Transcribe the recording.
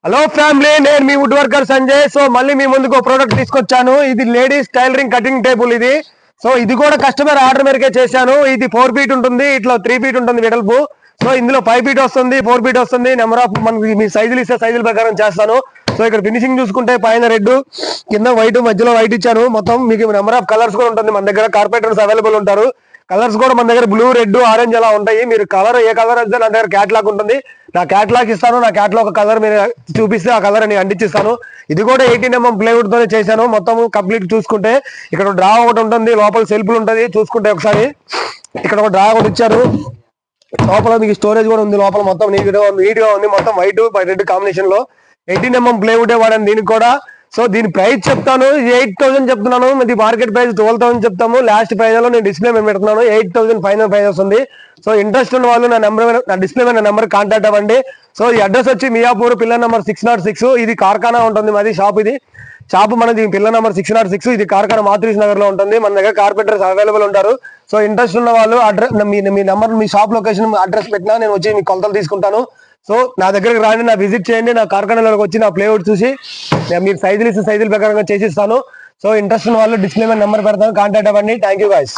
Hello family, నేను మీ would worker Sanjay. So మళ్ళీ మీ ముందుకు ప్రోడక్ట్ తీసుకొచ్చాను. ఇది లేడీస్ టైలరింగ్ కటింగ్ టేబుల్ ఇది. సో ఇది కూడా కస్టమర్ ఆర్డర్ మేరకే చేశాను. ఇది 4 ఫీట్ ఉంటుంది, ఇట్లా 3 ఫీట్ ఉంటుంది వెడల్పు. సో ఇందులో 5 ఫీట్ వస్తుంది, 4 ఫీట్ వస్తుంది. నెంబర్ ఆఫ్ మనకి మీ సైజులు ఇస్తే సైజుల ప్రకారం చేస్తాను. సో ఇక్కడ ఫినిషింగ్ చూసుకుంటే పైన రెడ్, కింద వైట్, మధ్యలో వైట్ ఇచ్చాను. మొత్తం మీకు నెంబర్ ఆఫ్ కలర్స్ కూడా ఉంటుంది. మన దగ్గర కార్పెంటర్స్ అవైలబుల్ ఉంటారు. కలర్స్ కూడా మన దగ్గర బ్లూ, రెడ్, ఆరెంజ్ అలా ఉంటాయి. మీరు కలర్ ఏ కలర్ అయితే నా దగ్గర క్యాట్లాగ్ ఉంటుంది. నా క్యాట్లాగ్ ఇస్తాను. నా క్యాట్లాగ్ ఒక కలర్ మీరు చూపిస్తే ఆ కలర్ అని అంటించిస్తాను. ఇది కూడా 18mm ప్లైవుడ్ తోనే చేశాను. మొత్తం కంప్లీట్ చూసుకుంటే ఇక్కడ డ్రా ఒకటి ఉంటుంది, లోపల సెల్ఫ్లు ఉంటుంది. చూసుకుంటే ఒకసారి ఇక్కడ ఒక డ్రా ఒకటి ఇచ్చారు. లోపల మీకు స్టోరేజ్ కూడా ఉంది. లోపల మొత్తం నీట్ గా ఉంది. మొత్తం వైట్ రెడ్ కాంబినేషన్ లో 18mm ప్లైవుడ్ వాడాను దీనికి కూడా. సో దీని ప్రైస్ చెప్తాను, 8,000 చెప్తున్నాను. ఇది మార్కెట్ ప్రైస్ 12,000 చెప్తాము. లాస్ట్ ప్రైజ్ లో నేను డిస్ప్లే మేము పెడుతున్నాను. 8,000 ఫైనల్ ప్రైస్ వస్తుంది. సో ఇంట్రెస్ట్ ఉన్న వాళ్ళు నా డిస్ప్లే మీద నెంబర్ కాంటాక్ట్ అవ్వండి. సో ఈ అడ్రస్ వచ్చి మియాపూర్, పిల్లర్ నెంబర్ 606. ఇది కార్ఖానా ఉంటుంది మాది షాప్. ఇది షాప్ మనది పిల్లర్ నెంబర్ 606. ఇది కార్ఖానా మాతృష్ నగర్ లో ఉంటుంది. మన దగ్గర కార్పెంటర్స్ అవైలబుల్ ఉంటారు. సో ఇంట్రెస్ట్ ఉన్న వాళ్ళు అడ్రస్ మీ నెంబర్, మీ షాప్ లొకేషన్, అడ్రస్ పెట్టినా నేను వచ్చి మీ కొలతలు తీసుకుంటాను. సో నా దగ్గరకు రాండి, నా విజిట్ చేయండి. నా కార్ఖానాలోకి వచ్చి నా ప్లేవుడ్ చూసి మీరు సైజులు ఇస్తే సైజుల ప్రకారంగా చేసిస్తాను. సో ఇంట్రెస్ట్ ఉన్న వాళ్ళు డిస్ప్లే మీద నెంబర్ పెడతాను, కాంటాక్ట్ అవ్వండి. Thank you guys.